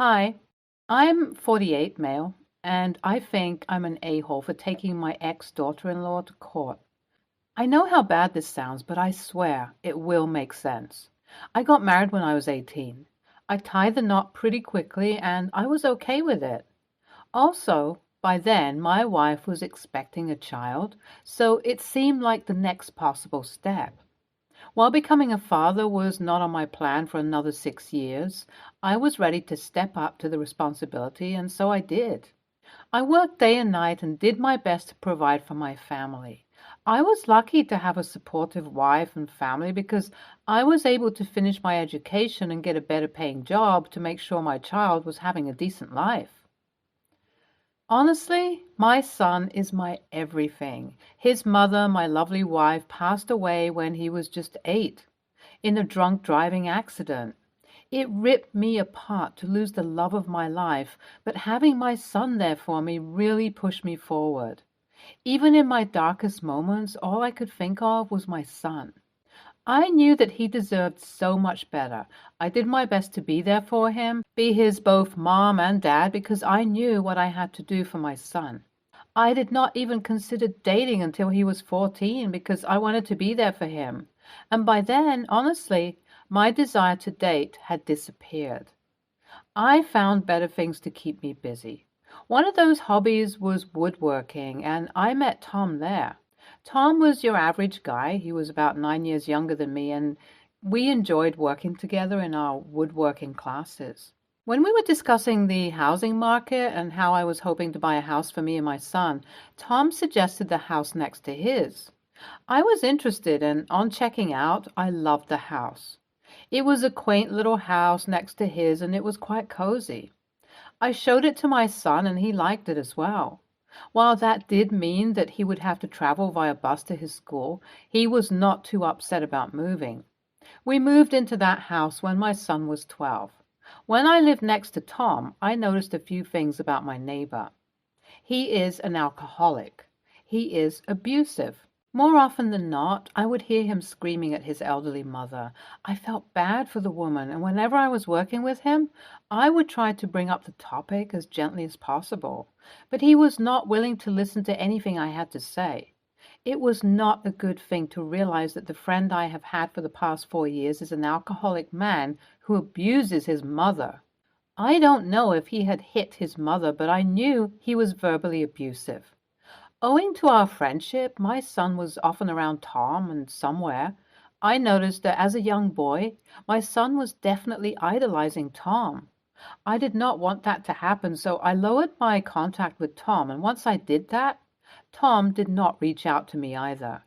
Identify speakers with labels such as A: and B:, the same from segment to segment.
A: Hi, I'm 48 male, and I think I'm an a-hole for taking my ex-daughter-in-law to court. I know how bad this sounds, but I swear it will make sense. I got married when I was 18. I tied the knot pretty quickly, and I was okay with it. Also, by then, my wife was expecting a child, so it seemed like the next possible step. While becoming a father was not on my plan for another 6 years, I was ready to step up to the responsibility, and so I did. I worked day and night and did my best to provide for my family. I was lucky to have a supportive wife and family because I was able to finish my education and get a better paying job to make sure my child was having a decent life. Honestly, my son is my everything. His mother, my lovely wife, passed away when he was just 8 in a drunk driving accident. It ripped me apart to lose the love of my life, but having my son there for me really pushed me forward. Even in my darkest moments, all I could think of was my son. I knew that he deserved so much better. I did my best to be there for him, be his both mom and dad, because I knew what I had to do for my son. I did not even consider dating until he was 14 because I wanted to be there for him. And by then, honestly, my desire to date had disappeared. I found better things to keep me busy. One of those hobbies was woodworking, and I met Tom there. Tom was your average guy. He was about 9 years younger than me, and we enjoyed working together in our woodworking classes. When we were discussing the housing market and how I was hoping to buy a house for me and my son, Tom suggested the house next to his. I was interested, and on checking out, I loved the house. It was a quaint little house next to his, and it was quite cozy. I showed it to my son, and he liked it as well. While that did mean that he would have to travel via bus to his school, he was not too upset about moving. We moved into that house when my son was 12. When I lived next to Tom, I noticed a few things about my neighbor. He is an alcoholic. He is abusive. More often than not, I would hear him screaming at his elderly mother. I felt bad for the woman, and whenever I was working with him, I would try to bring up the topic as gently as possible. But he was not willing to listen to anything I had to say. It was not a good thing to realize that the friend I have had for the past 4 years is an alcoholic man who abuses his mother. I don't know if he had hit his mother, but I knew he was verbally abusive. Owing to our friendship, my son was often around Tom, and somewhere I noticed that as a young boy, my son was definitely idolizing Tom. I did not want that to happen, so I lowered my contact with Tom, and once I did that, Tom did not reach out to me either.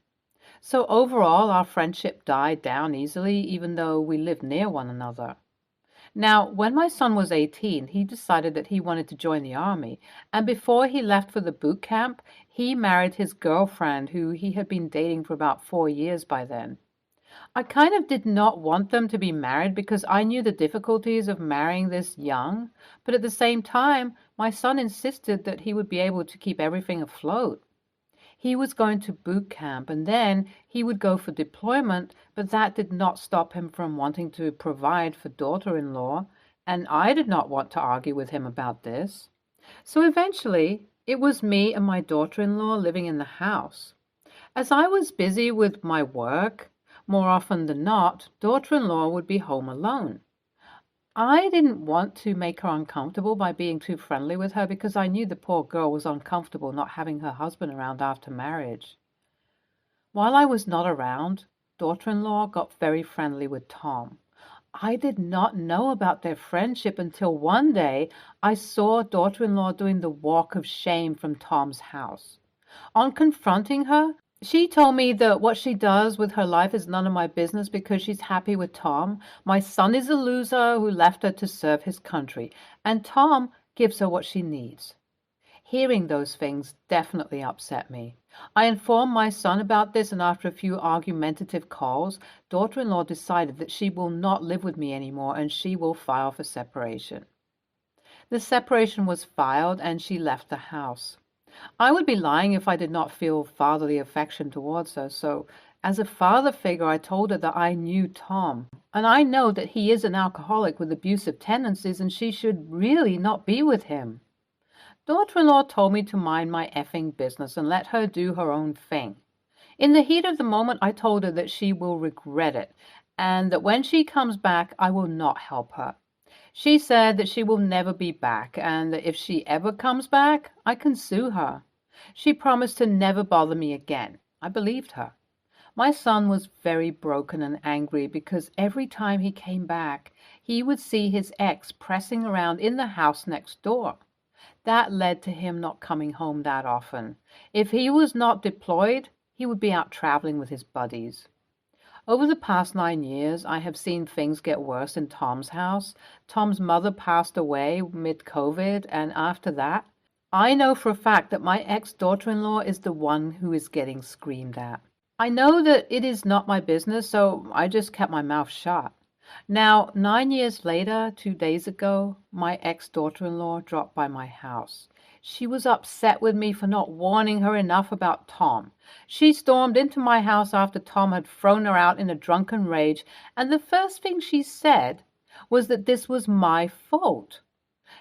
A: So overall, our friendship died down easily, even though we lived near one another. Now, when my son was 18, he decided that he wanted to join the army, and before he left for the boot camp, he married his girlfriend, who he had been dating for about 4 years by then. I kind of did not want them to be married because I knew the difficulties of marrying this young, but at the same time, my son insisted that he would be able to keep everything afloat. He was going to boot camp and then he would go for deployment, but that did not stop him from wanting to provide for daughter-in-law, and I did not want to argue with him about this. So eventually, it was me and my daughter-in-law living in the house. As I was busy with my work, more often than not, daughter-in-law would be home alone. I didn't want to make her uncomfortable by being too friendly with her because I knew the poor girl was uncomfortable not having her husband around after marriage. While I was not around, daughter-in-law got very friendly with Tom. I did not know about their friendship until one day I saw daughter-in-law doing the walk of shame from Tom's house. On confronting her, she told me that what she does with her life is none of my business because she's happy with Tom. My son is a loser who left her to serve his country, and Tom gives her what she needs. Hearing those things definitely upset me. I informed my son about this, and after a few argumentative calls, daughter-in-law decided that she will not live with me anymore and she will file for separation. The separation was filed and she left the house. I would be lying if I did not feel fatherly affection towards her, so As a father figure, I told her that I knew Tom, and I know that he is an alcoholic with abusive tendencies and she should really not be with him. Daughter-in-law told me to mind my effing business and let her do her own thing. In the heat of the moment, I told her that she will regret it, and that when she comes back, I will not help her. She said that she will never be back, and that if she ever comes back, I can sue her. She promised to never bother me again. I believed her. My son was very broken and angry because every time he came back, he would see his ex pressing around in the house next door. That led to him not coming home that often. If he was not deployed, he would be out traveling with his buddies. Over the past 9 years, I have seen things get worse in Tom's house. Tom's mother passed away mid-COVID, and after that, I know for a fact that my ex-daughter-in-law is the one who is getting screamed at. I know that it is not my business, so I just kept my mouth shut. Now, 9 years later, 2 days ago, my ex-daughter-in-law dropped by my house. She was upset with me for not warning her enough about Tom. She stormed into my house after Tom had thrown her out in a drunken rage, and the first thing she said was that this was my fault.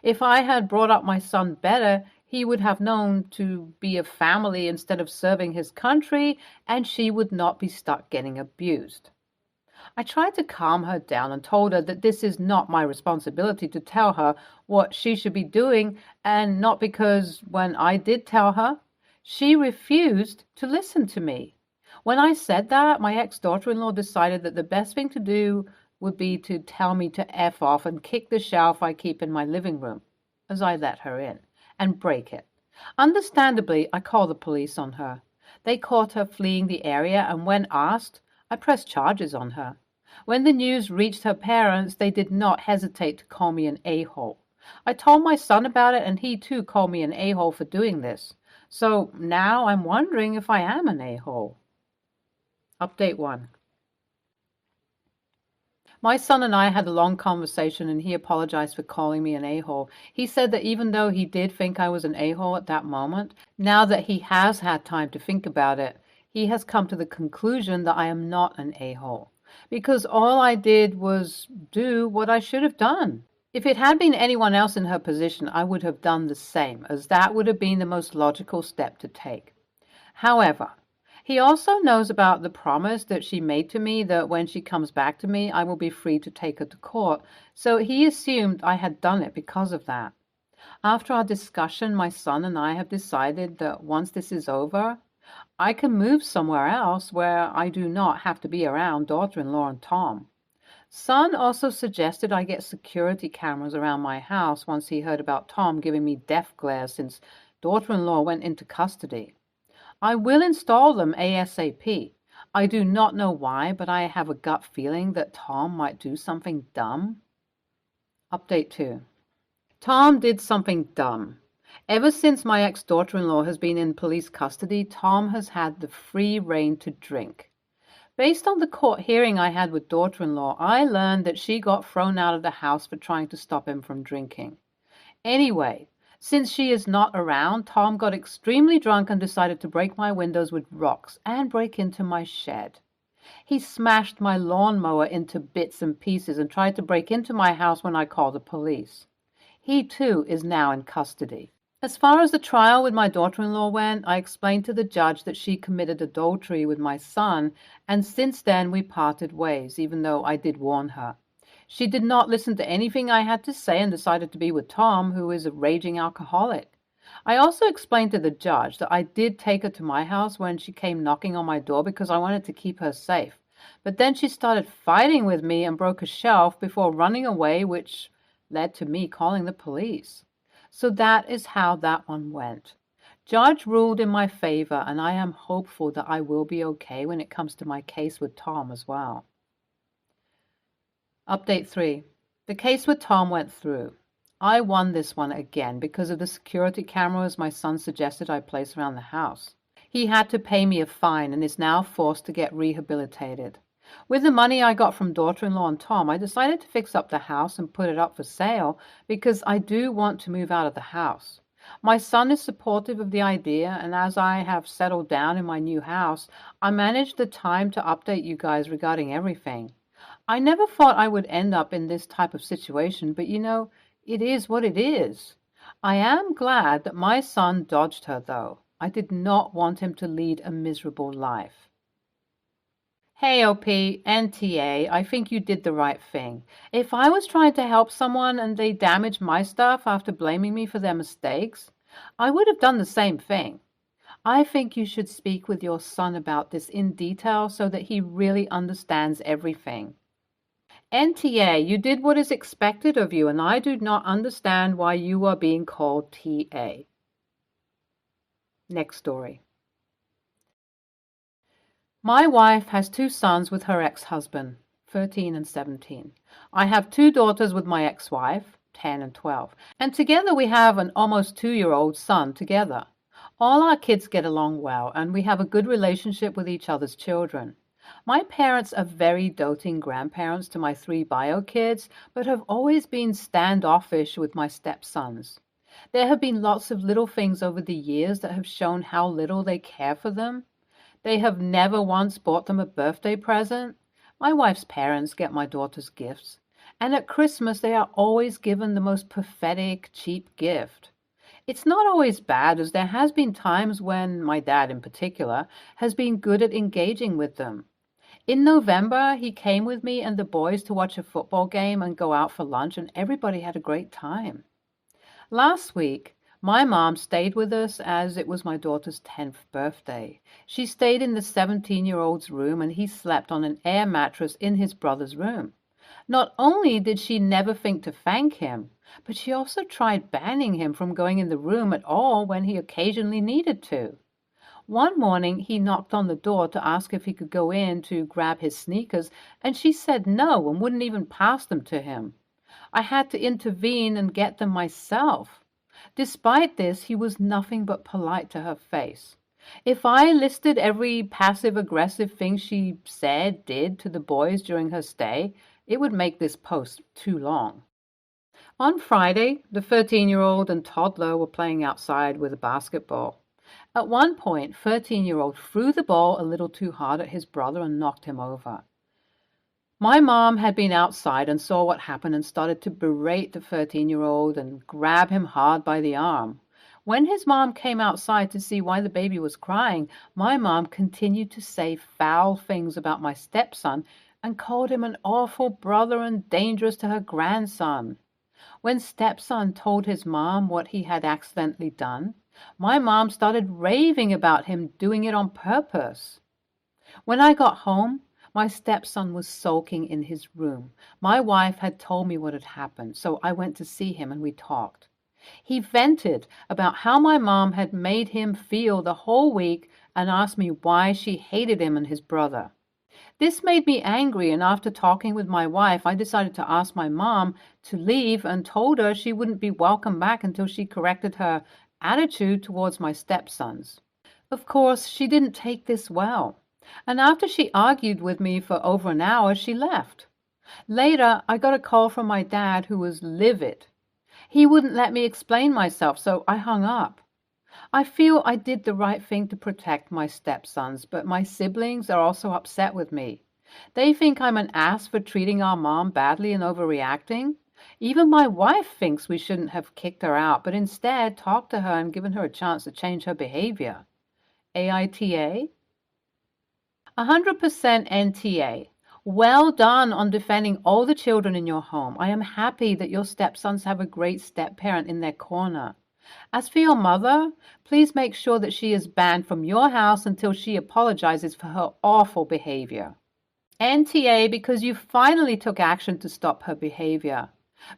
A: If I had brought up my son better, he would have known to be a family instead of serving his country, and she would not be stuck getting abused. I tried to calm her down and told her that this is not my responsibility to tell her what she should be doing, and not because when I did tell her, she refused to listen to me. When I said that, my ex-daughter-in-law decided that the best thing to do would be to tell me to F off and kick the shelf I keep in my living room, as I let her in, and break it. Understandably, I called the police on her. They caught her fleeing the area, and when asked, I pressed charges on her. When the news reached her parents, they did not hesitate to call me an a-hole. I told my son about it, and he too called me an a-hole for doing this. So now I'm wondering if I am an a-hole. Update 1. My son and I had a long conversation, and he apologized for calling me an a-hole. He said that even though he did think I was an a-hole at that moment, now that he has had time to think about it, he has come to the conclusion that I am not an a-hole, because all I did was do what I should have done. If it had been anyone else in her position, I would have done the same, as that would have been the most logical step to take. However, he also knows about the promise that she made to me that when she comes back to me, I will be free to take her to court, so he assumed I had done it because of that. After our discussion, my son and I have decided that once this is over, I can move somewhere else where I do not have to be around daughter-in-law and Tom. Son also suggested I get security cameras around my house once he heard about Tom giving me death glare since daughter-in-law went into custody. I will install them ASAP. I do not know why, but I have a gut feeling that Tom might do something dumb. Update 2. Tom did something dumb. Ever since my ex-daughter-in-law has been in police custody, Tom has had the free rein to drink. Based on the court hearing I had with daughter-in-law, I learned that she got thrown out of the house for trying to stop him from drinking. Anyway, since she is not around, Tom got extremely drunk and decided to break my windows with rocks and break into my shed. He smashed my lawnmower into bits and pieces and tried to break into my house when I called the police. He too is now in custody. As far as the trial with my daughter-in-law went, I explained to the judge that she committed adultery with my son, and since then we parted ways, even though I did warn her. She did not listen to anything I had to say and decided to be with Tom, who is a raging alcoholic. I also explained to the judge that I did take her to my house when she came knocking on my door because I wanted to keep her safe. But then she started fighting with me and broke a shelf before running away, which led to me calling the police. So that is how that one went. Judge ruled in my favor, and I am hopeful that I will be okay when it comes to my case with Tom as well. Update 3. The case with Tom went through. I won this one again because of the security cameras my son suggested I place around the house. He had to pay me a fine and is now forced to get rehabilitated. With the money I got from daughter-in-law and Tom, I decided to fix up the house and put it up for sale because I do want to move out of the house. My son is supportive of the idea, and as I have settled down in my new house, I managed the time to update you guys regarding everything. I never thought I would end up in this type of situation, but it is what it is. I am glad that my son dodged her, though. I did not want him to lead a miserable life. Hey, OP, NTA, I think you did the right thing. If I was trying to help someone and they damaged my stuff after blaming me for their mistakes, I would have done the same thing. I think you should speak with your son about this in detail so that he really understands everything. NTA, you did what is expected of you, and I do not understand why you are being called TA. Next story. My wife has two sons with her ex-husband, 13 and 17. I have two daughters with my ex-wife, 10 and 12, and together we have an almost 2-year-old son together. All our kids get along well, and we have a good relationship with each other's children. My parents are very doting grandparents to my three bio kids, but have always been standoffish with my stepsons. There have been lots of little things over the years that have shown how little they care for them. They have never once bought them a birthday present. My wife's parents get my daughters gifts, and at Christmas they are always given the most pathetic, cheap gift. It's not always bad, as there has been times when my dad in particular has been good at engaging with them. In November, he came with me and the boys to watch a football game and go out for lunch, and everybody had a great time. Last week, my mom stayed with us as it was my daughter's 10th birthday. She stayed in the 17-year-old's room, and he slept on an air mattress in his brother's room. Not only did she never think to thank him, but she also tried banning him from going in the room at all when he occasionally needed to. One morning, he knocked on the door to ask if he could go in to grab his sneakers, and she said no and wouldn't even pass them to him. I had to intervene and get them myself. Despite this, he was nothing but polite to her face. If I listed every passive-aggressive thing she said, did to the boys during her stay, it would make this post too long. On Friday, the 13-year-old and toddler were playing outside with a basketball. At one point, 13-year-old threw the ball a little too hard at his brother and knocked him over. My mom had been outside and saw what happened and started to berate the 13-year-old and grab him hard by the arm. When his mom came outside to see why the baby was crying, my mom continued to say foul things about my stepson and called him an awful brother and dangerous to her grandson. When stepson told his mom what he had accidentally done, my mom started raving about him doing it on purpose. When I got home, my stepson was sulking in his room. My wife had told me what had happened, so I went to see him and we talked. He vented about how my mom had made him feel the whole week and asked me why she hated him and his brother. This made me angry, and after talking with my wife, I decided to ask my mom to leave and told her she wouldn't be welcome back until she corrected her attitude towards my stepsons. Of course, she didn't take this well, and after she argued with me for over an hour, she left. Later, I got a call from my dad, who was livid. He wouldn't let me explain myself, so I hung up. I feel I did the right thing to protect my stepsons, but my siblings are also upset with me. They think I'm an ass for treating our mom badly and overreacting. Even my wife thinks we shouldn't have kicked her out, but instead talked to her and given her a chance to change her behavior. AITA? 100% NTA. Well done on defending all the children in your home. I am happy that your stepsons have a great step-parent in their corner. As for your mother, please make sure that she is banned from your house until she apologizes for her awful behavior. NTA, because you finally took action to stop her behavior.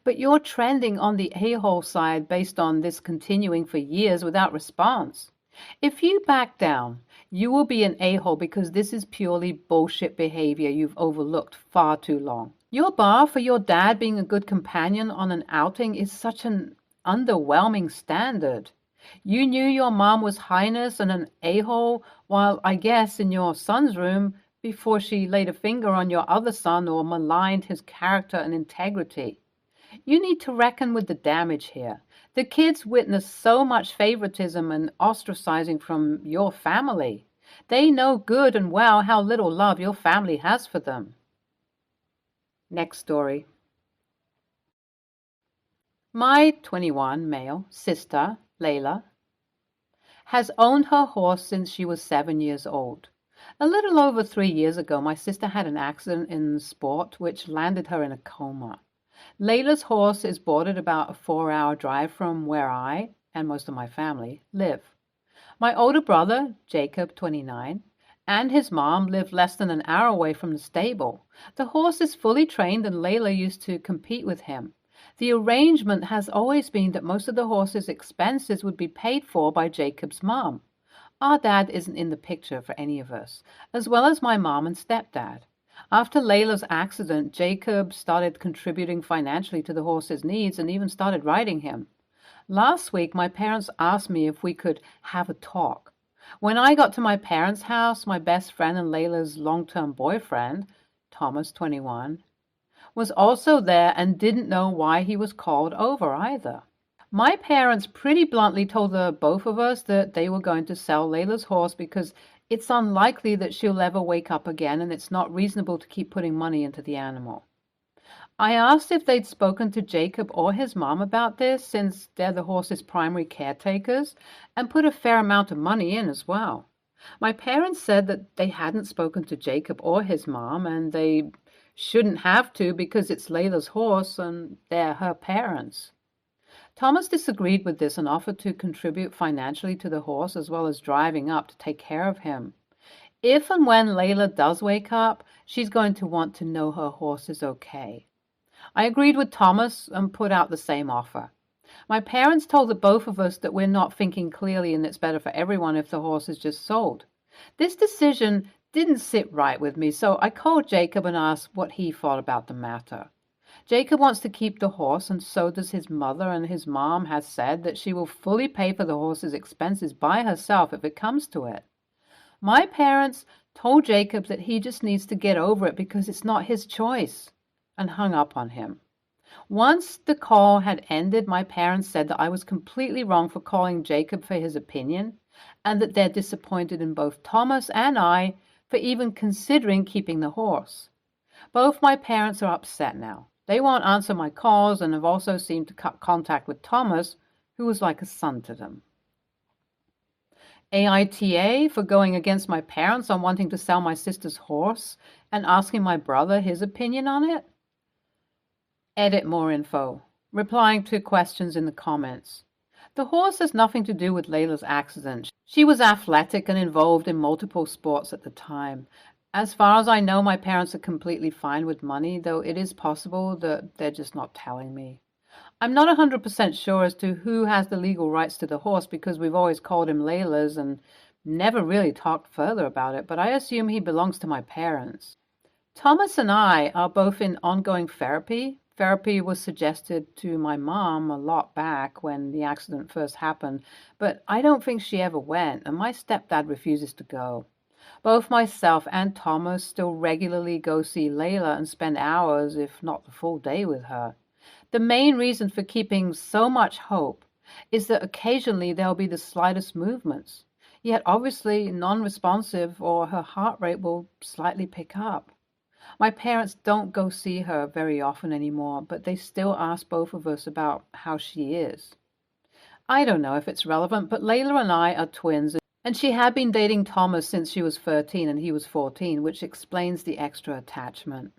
A: But you're trending on the a-hole side based on this continuing for years without response. If you back down, you will be an a-hole because this is purely bullshit behavior you've overlooked far too long. Your bar for your dad being a good companion on an outing is such an underwhelming standard. You knew your mom was highness and an a-hole while, I guess, in your son's room before she laid a finger on your other son or maligned his character and integrity. You need to reckon with the damage here. The kids witness so much favoritism and ostracizing from your family. They know good and well how little love your family has for them. Next story. My 21 male sister, Layla, has owned her horse since she was 7 years old. A little over 3 years ago, my sister had an accident in sport which landed her in a coma. Layla's horse is boarded about a 4-hour drive from where I, and most of my family, live. My older brother, Jacob, 29, and his mom live less than an hour away from the stable. The horse is fully trained and Layla used to compete with him. The arrangement has always been that most of the horse's expenses would be paid for by Jacob's mom. Our dad isn't in the picture for any of us, as well as my mom and stepdad. After Layla's accident, Jacob started contributing financially to the horse's needs and even started riding him. Last week, my parents asked me if we could have a talk. When I got to my parents' house, my best friend and Layla's long-term boyfriend, Thomas, 21, was also there and didn't know why he was called over either. My parents pretty bluntly told the both of us that they were going to sell Layla's horse because it's unlikely that she'll ever wake up again and it's not reasonable to keep putting money into the animal. I asked if they'd spoken to Jacob or his mom about this, since they're the horse's primary caretakers, and put a fair amount of money in as well. My parents said that they hadn't spoken to Jacob or his mom, and they shouldn't have to because it's Layla's horse and they're her parents. Thomas disagreed with this and offered to contribute financially to the horse as well as driving up to take care of him. If and when Layla does wake up, she's going to want to know her horse is okay. I agreed with Thomas and put out the same offer. My parents told the both of us that we're not thinking clearly and it's better for everyone if the horse is just sold. This decision didn't sit right with me, so I called Jacob and asked what he thought about the matter. Jacob wants to keep the horse, and so does his mother, and his mom has said that she will fully pay for the horse's expenses by herself if it comes to it. My parents told Jacob that he just needs to get over it because it's not his choice, and hung up on him. Once the call had ended, my parents said that I was completely wrong for calling Jacob for his opinion, and that they're disappointed in both Thomas and I for even considering keeping the horse. Both my parents are upset now. They won't answer my calls and have also seemed to cut contact with Thomas, who was like a son to them. AITA for going against my parents on wanting to sell my sister's horse and asking my brother his opinion on it. Edit more info. Replying to questions in the comments. The horse has nothing to do with Layla's accident. She was athletic and involved in multiple sports at the time. As far as I know, my parents are completely fine with money, though it is possible that they're just not telling me. I'm not 100% sure as to who has the legal rights to the horse because we've always called him Layla's and never really talked further about it, but I assume he belongs to my parents. Thomas and I are both in ongoing therapy. Therapy was suggested to my mom a lot back when the accident first happened, but I don't think she ever went, and my stepdad refuses to go. Both myself and Thomas still regularly go see Layla and spend hours, if not the full day, with her. The main reason for keeping so much hope is that occasionally there'll be the slightest movements, yet obviously non-responsive, or her heart rate will slightly pick up. My parents don't go see her very often anymore, but they still ask both of us about how she is. I don't know if it's relevant, but Layla and I are twins, and she had been dating Thomas since she was 13 and he was 14, which explains the extra attachment.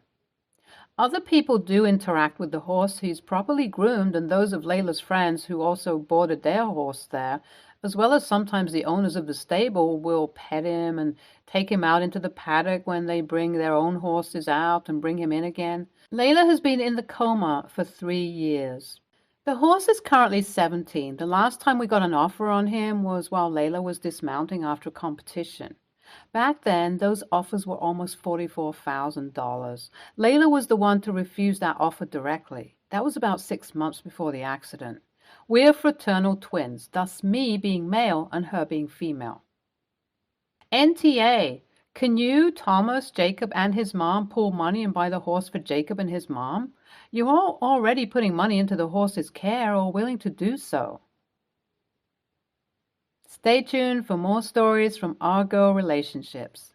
A: Other people do interact with the horse. He's properly groomed, and those of Layla's friends who also boarded their horse there, as well as sometimes the owners of the stable, will pet him and take him out into the paddock when they bring their own horses out and bring him in again. Layla has been in the coma for 3 years. The horse is currently 17. The last time we got an offer on him was while Layla was dismounting after a competition. Back then, those offers were almost $44,000. Layla was the one to refuse that offer directly. That was about 6 months before the accident. We're fraternal twins, thus me being male and her being female. NTA, Can you, Thomas, Jacob, and his mom pool money and buy the horse for Jacob and his mom? You are already putting money into the horse's care or willing to do so. Stay tuned for more stories from our girl relationships.